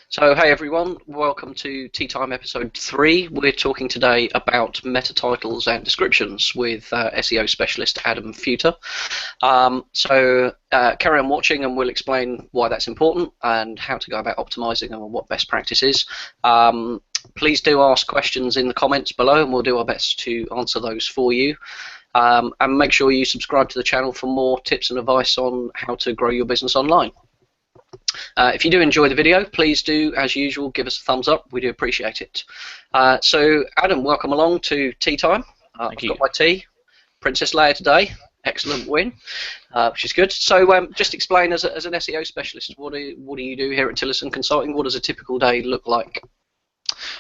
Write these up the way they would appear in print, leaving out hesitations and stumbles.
So, hey everyone, welcome to Tea Time episode 3. We're talking today about meta titles and descriptions with SEO specialist Adam Futer. Carry on watching and we'll explain why that's important and how to go about optimizing and what best practice is. Please do ask questions in the comments below and we'll do our best to answer those for you. And make sure you subscribe to the channel for more tips and advice on how to grow your business online. If you do enjoy the video, please do, as usual, give us a thumbs up. We do appreciate it. So, Adam, welcome along to Tea Time. I've got my tea. Princess Leia today. Excellent win, which is good. So, just explain, as an SEO specialist, what do you do here at Tillison Consulting? What does a typical day look like?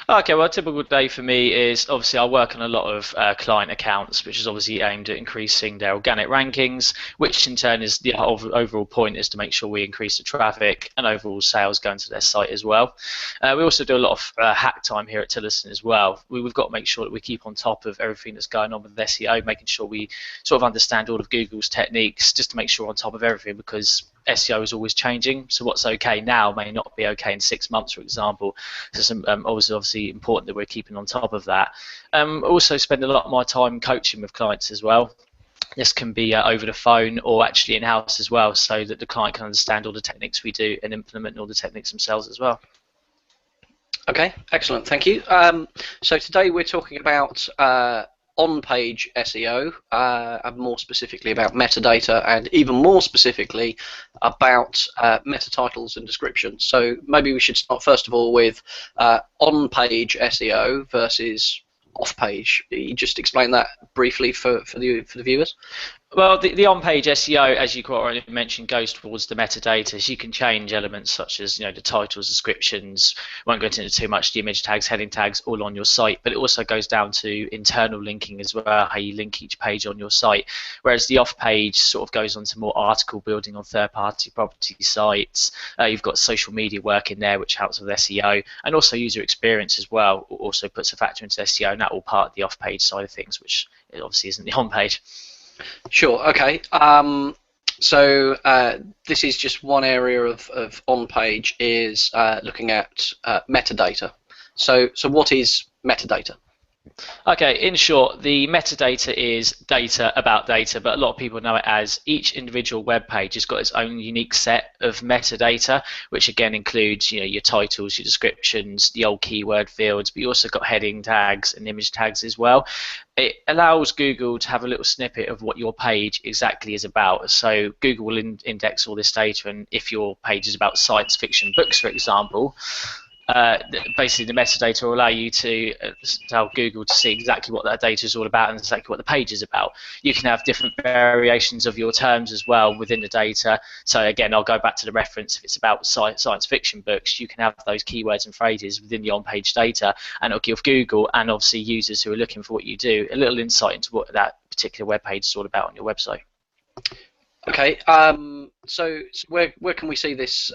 Okay, well, a typical day for me is obviously I work on a lot of client accounts, which is obviously aimed at increasing their organic rankings, which in turn is the overall point is to make sure we increase the traffic and overall sales going to their site as well. We also do a lot of hack time here at Tillison as well. We've got to make sure that we keep on top of everything that's going on with SEO, making sure we sort of understand all of Google's techniques just to make sure we're on top of everything, because SEO is always changing, so what's okay now may not be okay in 6 months, for example. So obviously important that we're keeping on top of that. Also spend a lot of my time coaching with clients as well. This can be over the phone or actually in-house as well, so that the client can understand all the techniques we do and implement all the techniques themselves as well. Okay, excellent, thank you. So today we're talking about on-page SEO, and more specifically about metadata, and even more specifically about meta titles and descriptions. So maybe we should start first of all with on-page SEO versus off-page. You just explain that briefly for the viewers. Well, the on-page SEO, as you quite rightly mentioned, goes towards the metadata. So you can change elements such as, the titles, descriptions. Won't go into too much. The image tags, heading tags, all on your site. But it also goes down to internal linking as well, how you link each page on your site. Whereas the off-page sort of goes on to more article building on third-party property sites. You've got social media work in there, which helps with SEO, and also user experience as well. Also puts a factor into SEO, and that all part of the off-page side of things, which it obviously isn't the on-page. Sure. Okay. This is just one area of on-page is looking at metadata. So what is metadata? Okay, in short, the metadata is data about data, but a lot of people know it as each individual web page has got its own unique set of metadata, which again includes your titles, your descriptions, the old keyword fields, but you also got heading tags and image tags as well. It allows Google to have a little snippet of what your page exactly is about. So Google will index all this data, and if your page is about science fiction books, for example, basically the metadata will allow you to tell Google to see exactly what that data is all about and exactly what the page is about. You can have different variations of your terms as well within the data. So again, I'll go back to the reference. If it's about science fiction books, you can have those keywords and phrases within the on-page data, and it'll give Google and obviously users who are looking for what you do a little insight into what that particular web page is all about on your website. Okay, so where can we see this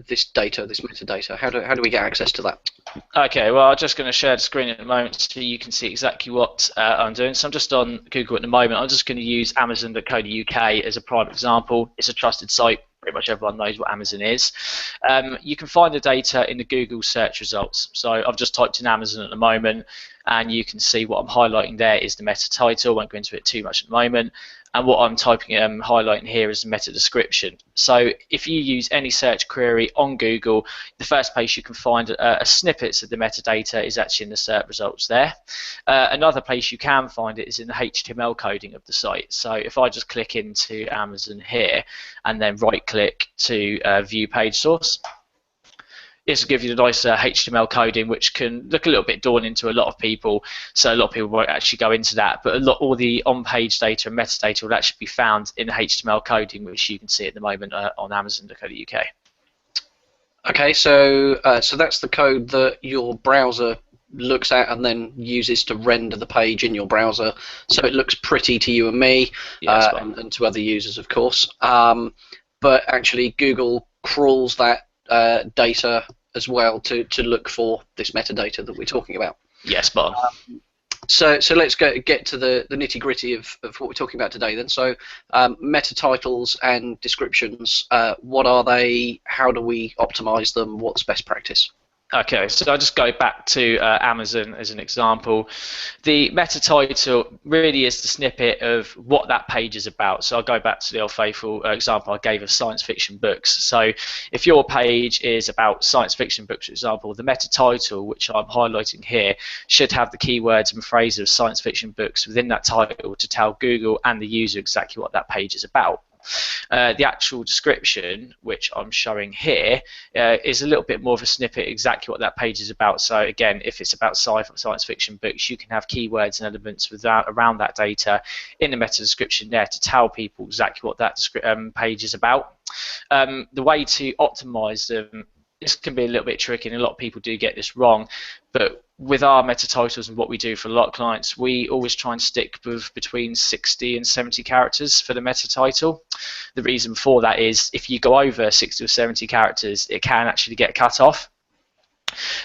this data, this metadata? How do we get access to that? Okay, well, I'm just going to share the screen at the moment so you can see exactly what I'm doing. So I'm just on Google at the moment. I'm just going to use Amazon.co.uk as a prime example. It's a trusted site. Pretty much everyone knows what Amazon is. You can find the data in the Google search results. So I've just typed in Amazon at the moment, and you can see what I'm highlighting there is the meta title. Won't go into it too much at the moment. And what I'm highlighting here is the meta description. So if you use any search query on Google, the first place you can find a snippets of the metadata is actually in the search results there. Another place you can find it is in the HTML coding of the site. So if I just click into Amazon here and then right click to view page source, this will give you the nice HTML coding, which can look a little bit daunting to a lot of people. So a lot of people won't actually go into that, but all the on-page data and metadata will actually be found in the HTML coding, which you can see at the moment on Amazon.co.uk. Okay, so that's the code that your browser looks at and then uses to render the page in your browser, so it looks pretty to you and me, and to other users, of course. But actually, Google crawls that data as well to look for this metadata that we're talking about. Yes, Bob. So let's get to the nitty gritty of what we're talking about today then. So meta titles and descriptions, what are they? How do we optimize them? What's best practice? Okay, so I'll just go back to Amazon as an example. The meta title really is the snippet of what that page is about. So I'll go back to the old faithful example I gave of science fiction books. So if your page is about science fiction books, for example, the meta title, which I'm highlighting here, should have the keywords and phrases of science fiction books within that title to tell Google and the user exactly what that page is about. The actual description, which I'm showing here, is a little bit more of a snippet exactly what that page is about. So again, if it's about science fiction books, you can have keywords and elements around that data in the meta description there to tell people exactly what that page is about. The way to optimize them, this can be a little bit tricky, and a lot of people do get this wrong, but with our meta titles and what we do for a lot of clients, we always try and stick with between 60 and 70 characters for the meta title. The reason for that is if you go over 60 or 70 characters, it can actually get cut off.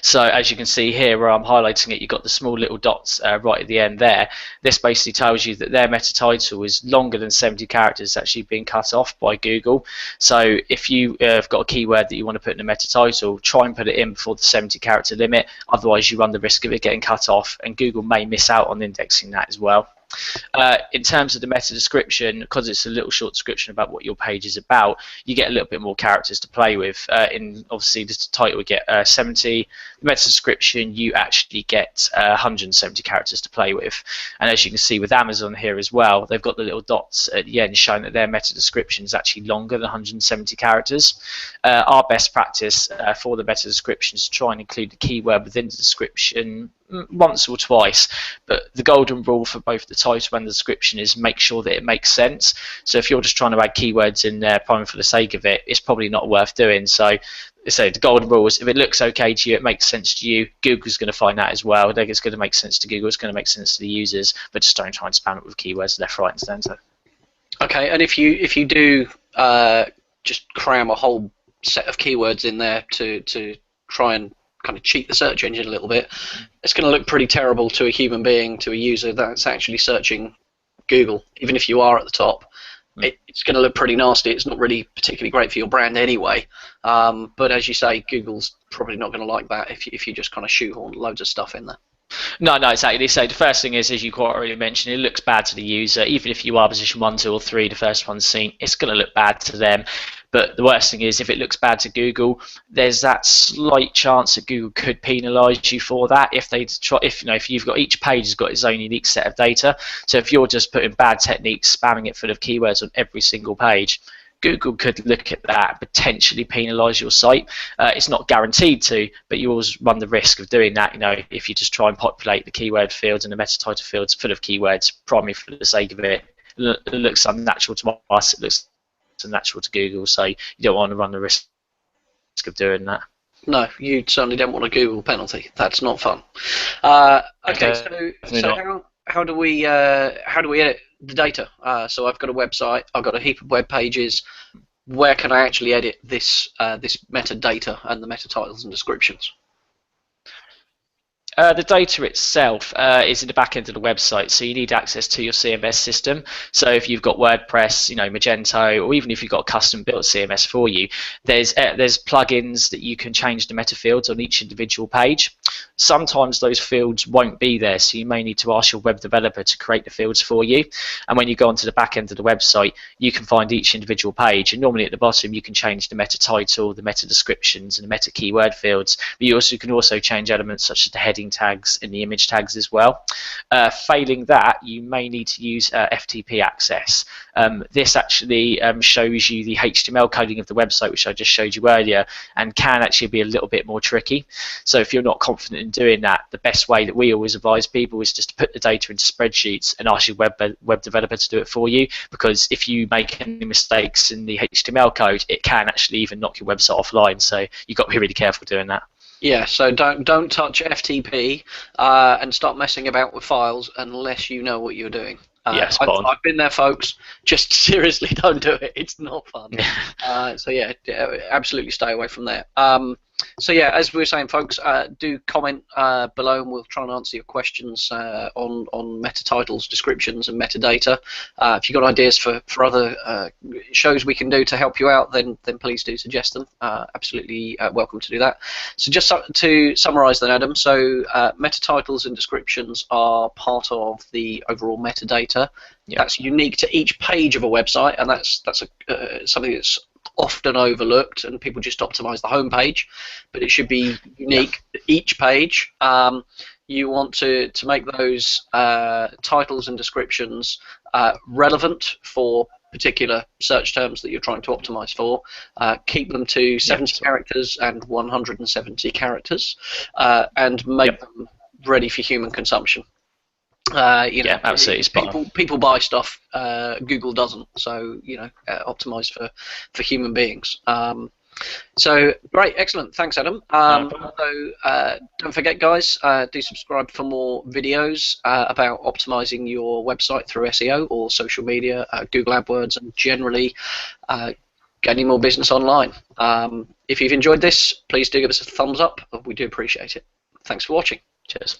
So as you can see here where I'm highlighting it, you've got the small little dots right at the end there. This basically tells you that their meta title is longer than 70 characters actually being cut off by Google. So if you have got a keyword that you want to put in the meta title, try and put it in before the 70 character limit, otherwise you run the risk of it getting cut off, and Google may miss out on indexing that as well. In terms of the meta description, because it's a little short description about what your page is about, you get a little bit more characters to play with. In obviously the title we get 70, the meta description you actually get 170 characters to play with. And as you can see with Amazon here as well, they've got the little dots at the end showing that their meta description is actually longer than 170 characters. Our best practice for the meta description is to try and include the keyword within the description once or twice, but the golden rule for both the title and the description is make sure that it makes sense. So if you're just trying to add keywords in there primarily for the sake of it, it's probably not worth doing. So the golden rule is if it looks okay to you, it makes sense to you, Google's going to find that as well. I think it's going to make sense to Google, it's going to make sense to the users, but just don't try and spam it with keywords left, right and centre. Okay, and if you do just cram a whole set of keywords in there to try and kind of cheat the search engine a little bit, it's going to look pretty terrible to a human being, to a user that's actually searching Google. Even if you are at the top, it's going to look pretty nasty. It's not really particularly great for your brand anyway. But as you say, Google's probably not going to like that if you just kind of shoehorn loads of stuff in there. No, exactly. So the first thing is, as you quite already mentioned, it looks bad to the user. Even if you are position 1, 2 or 3, the first one seen, it's going to look bad to them. But the worst thing is, if it looks bad to Google, there's that slight chance that Google could penalise you for that if they try. If you've got each page has got its own unique set of data. So if you're just putting bad techniques, spamming it full of keywords on every single page, Google could look at that, potentially penalise your site. It's not guaranteed to, but you always run the risk of doing that. If you just try and populate the keyword fields and the meta title fields full of keywords, primarily for the sake of it, it looks unnatural to us. It looks unnatural to Google, so you don't want to run the risk of doing that. No, you certainly don't want a Google penalty. That's not fun. Okay, so how do we edit the data? So I've got a website, I've got a heap of web pages. Where can I actually edit this metadata and the meta titles and descriptions? The data itself is in the back end of the website, so you need access to your CMS system. So if you've got WordPress, Magento, or even if you've got a custom-built CMS for you, there's plugins that you can change the meta fields on each individual page. Sometimes those fields won't be there, so you may need to ask your web developer to create the fields for you. And when you go onto the back end of the website, you can find each individual page, and normally at the bottom you can change the meta title, the meta descriptions, and the meta keyword fields. But you can also change elements such as the heading tags and the image tags as well. Failing that, you may need to use FTP access. This actually shows you the HTML coding of the website, which I just showed you earlier, and can actually be a little bit more tricky. So if you're not confident in doing that, the best way that we always advise people is just to put the data into spreadsheets and ask your web developer to do it for you, because if you make any mistakes in the HTML code, it can actually even knock your website offline. So you've got to be really careful doing that. Yeah, so don't touch FTP and start messing about with files unless you know what you're doing. Yes, I've been there, folks. Just seriously, don't do it. It's not fun. So yeah, absolutely stay away from there. So yeah, as we were saying, folks, do comment below, and we'll try and answer your questions on meta titles, descriptions, and metadata. If you've got ideas for other shows we can do to help you out, then please do suggest them. Absolutely welcome to do that. So just to summarise then, Adam, so meta titles and descriptions are part of the overall metadata. Yep. That's unique to each page of a website, and that's something that's often overlooked, and people just optimize the home page, but it should be unique to each page. You want to make those titles and descriptions relevant for particular search terms that you're trying to optimize for. Keep them to 70 characters and 170 characters, and make them ready for human consumption. Absolutely. People buy stuff, Google doesn't. So optimize for human beings. So great, excellent. Thanks, Adam. So don't forget, guys, do subscribe for more videos about optimizing your website through SEO or social media, Google AdWords, and generally gaining more business online. If you've enjoyed this, please do give us a thumbs up. We do appreciate it. Thanks for watching. Cheers.